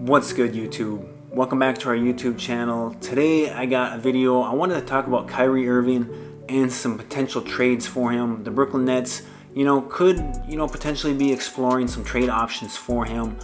What's good, YouTube? Welcome back to our YouTube channel. Today I got a video. I wanted to talk about Kyrie Irving and some potential trades for him. The Brooklyn Nets, could potentially be exploring some trade options for him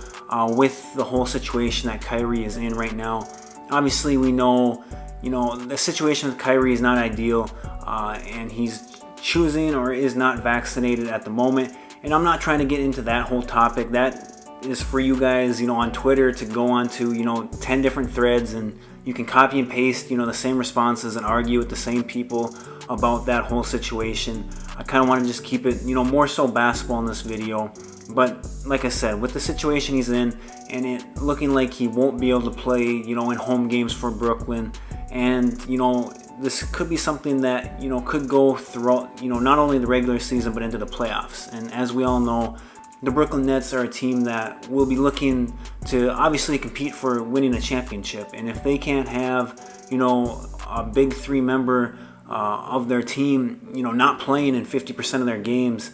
with the whole situation that Kyrie is in right now. Obviously, we know, the situation with Kyrie is not ideal, and he's choosing or is not vaccinated at the moment. And I'm not trying to get into that whole topic. That is for you guys, on Twitter to go on to, 10 different threads, and you can copy and paste, the same responses and argue with the same people about that whole situation. I kind of want to just keep it, more so basketball in this video. But like I said, with the situation he's in and it looking like he won't be able to play, in home games for Brooklyn, and, this could be something that, could go throughout, not only the regular season but into the playoffs. And as we all know, the Brooklyn Nets are a team that will be looking to obviously compete for winning a championship. And if they can't have, a big three member of their team, not playing in 50% of their games,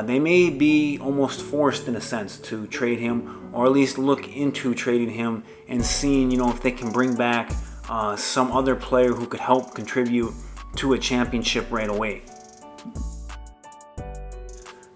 they may be almost forced in a sense to trade him, or at least look into trading him and seeing, if they can bring back some other player who could help contribute to a championship right away.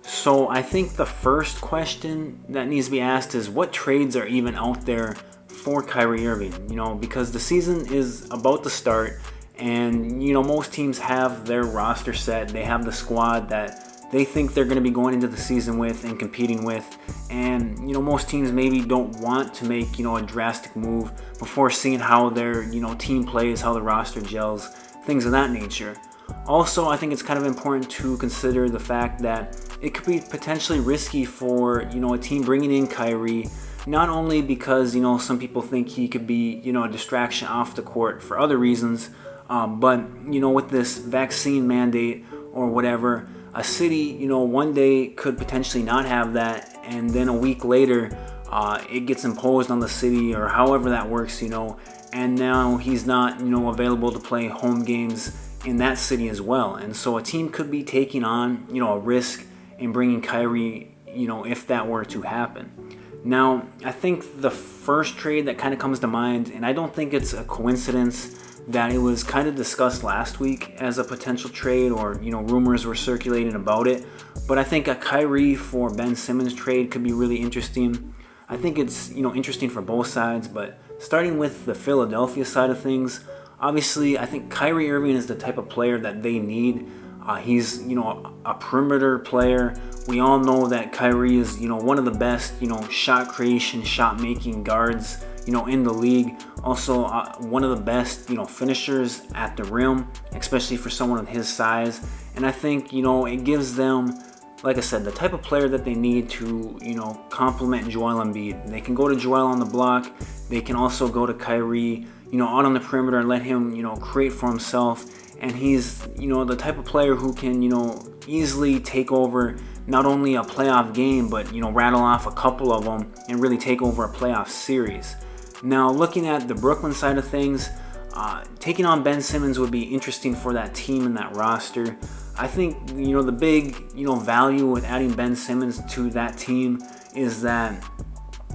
So I think the first question that needs to be asked is, what trades are even out there for Kyrie Irving? Because the season is about to start, and most teams have their roster set. They have the squad that they think they're going to be going into the season with and competing with. And most teams maybe don't want to make a drastic move before seeing how their team plays, how the roster gels, things of that nature. Also, I think it's kind of important to consider the fact that it could be potentially risky for a team bringing in Kyrie, not only because some people think he could be a distraction off the court for other reasons, but with this vaccine mandate or whatever, a city one day could potentially not have that, and then a week later it gets imposed on the city, or however that works, and now he's not available to play home games in that city as well. And so a team could be taking on a risk in bringing Kyrie, if that were to happen. Now, I think the first trade that kind of comes to mind, and I don't think it's a coincidence that it was kind of discussed last week as a potential trade, or rumors were circulating about it, but I think a Kyrie for Ben Simmons trade could be really interesting. I think it's interesting for both sides, but starting with the Philadelphia side of things, obviously I think Kyrie Irving is the type of player that they need. He's a perimeter player. We all know that Kyrie is one of the best shot creation, shot making guards in the league. Also one of the best finishers at the rim, especially for someone of his size. And I think it gives them, like I said, the type of player that they need to complement Joel Embiid. They can go to Joel on the block. They can also go to Kyrie out on the perimeter and let him create for himself. And he's the type of player who can easily take over not only a playoff game, but rattle off a couple of them and really take over a playoff series. Now, looking at the Brooklyn side of things, taking on Ben Simmons would be interesting for that team and that roster. I think the big value with adding Ben Simmons to that team is that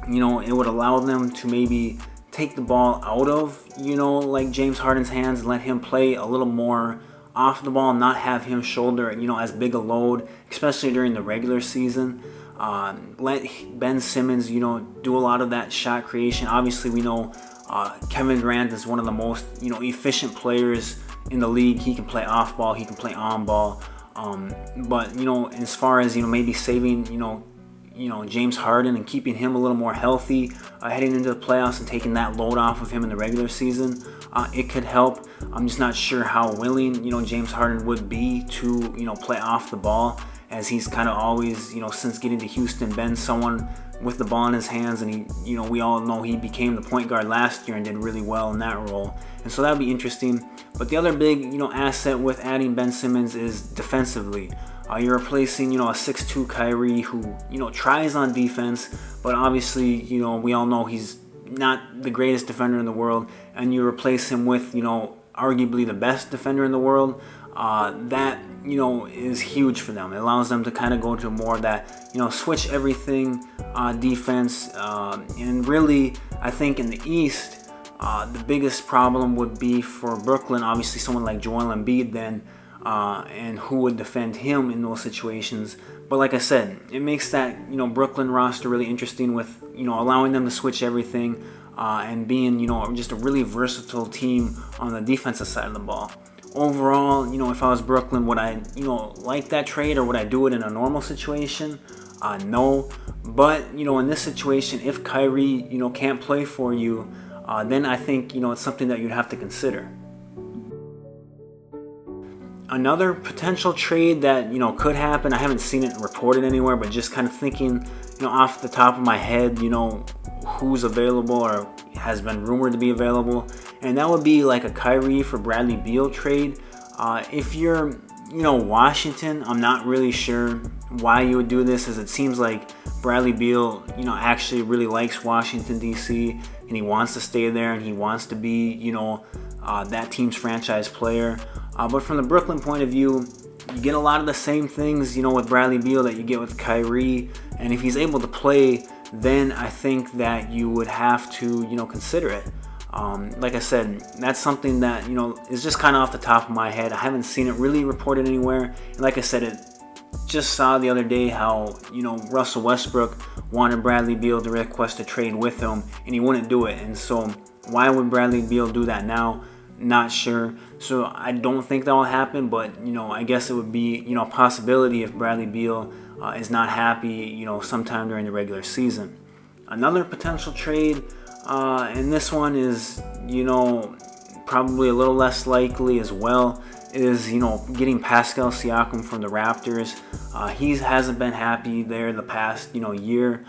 it would allow them to maybe take the ball out of like James Harden's hands and let him play a little more off the ball, not have him shoulder as big a load, especially during the regular season. Let Ben Simmons do a lot of that shot creation. Obviously, we know Kevin Durant is one of the most efficient players in the league. He can play off ball, he can play on ball, but as far as maybe saving James Harden and keeping him a little more healthy heading into the playoffs and taking that load off of him in the regular season, it could help. I'm just not sure how willing James Harden would be to play off the ball, as he's kind of always since getting to Houston been someone with the ball in his hands, and he we all know he became the point guard last year and did really well in that role, and so that would be interesting. But the other big asset with adding Ben Simmons is defensively. You're replacing, a 6'2" Kyrie who, tries on defense, but obviously, we all know he's not the greatest defender in the world, and you replace him with, arguably the best defender in the world. that, is huge for them. It allows them to kind of go to more of that, switch everything defense. And really, I think in the East, the biggest problem would be for Brooklyn, obviously someone like Joel Embiid then, and who would defend him in those situations. But like I said, it makes that, Brooklyn roster really interesting with, allowing them to switch everything and being, just a really versatile team on the defensive side of the ball. Overall, if I was Brooklyn, would I, like that trade, or would I do it in a normal situation? No. But, in this situation, if Kyrie, can't play for you, then I think, it's something that you'd have to consider. Another potential trade that, could happen, I haven't seen it reported anywhere, but just kind of thinking, off the top of my head, who's available or has been rumored to be available, and that would be like a Kyrie for Bradley Beal trade. If you're, Washington, I'm not really sure why you would do this, as it seems like Bradley Beal, actually really likes Washington, D.C., and he wants to stay there, and he wants to be, that team's franchise player. But from the Brooklyn point of view, you get a lot of the same things, with Bradley Beal that you get with Kyrie, and if he's able to play, then I think that you would have to, consider it. Like I said, that's something that, is just kind of off the top of my head. I haven't seen it really reported anywhere. And like I said, it just saw the other day how, Russell Westbrook wanted Bradley Beal to request a trade with him, and he wouldn't do it. And so why would Bradley Beal do that now? Not sure. So I don't think that will happen, but, I guess it would be, a possibility if Bradley Beal is not happy, sometime during the regular season. Another potential trade, and this one is, probably a little less likely as well, is, getting Pascal Siakam from the Raptors. He hasn't been happy there the past, year.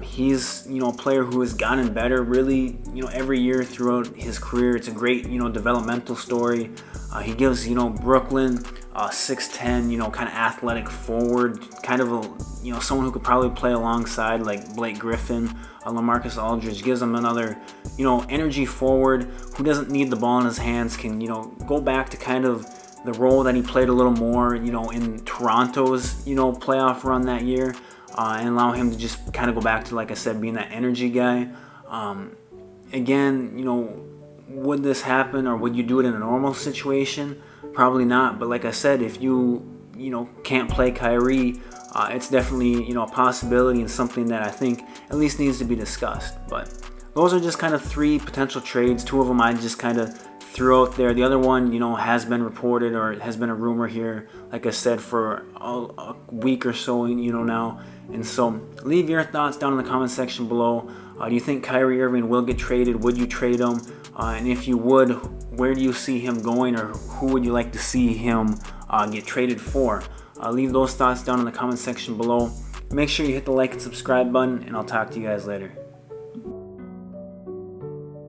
He's, a player who has gotten better really, every year throughout his career. It's a great, developmental story. He gives, Brooklyn 6'10", kind of athletic forward, kind of a, someone who could probably play alongside like Blake Griffin, LaMarcus Aldridge. Gives him another, energy forward who doesn't need the ball in his hands, can, go back to kind of the role that he played a little more, in Toronto's, playoff run that year. And allow him to just kind of go back to, like I said, being that energy guy. Again, would this happen, or would you do it in a normal situation? Probably not. But like I said, if you can't play Kyrie, it's definitely, a possibility and something that I think at least needs to be discussed. But those are just kind of three potential trades. Two of them I just kind of threw out there. The other one, has been reported or has been a rumor here, like I said, for a week or so, now. And so leave your thoughts down in the comment section below. Do you think Kyrie Irving will get traded? Would you trade him? And if you would, where do you see him going, or who would you like to see him get traded for? Leave those thoughts down in the comment section below. Make sure you hit the like and subscribe button, and I'll talk to you guys later.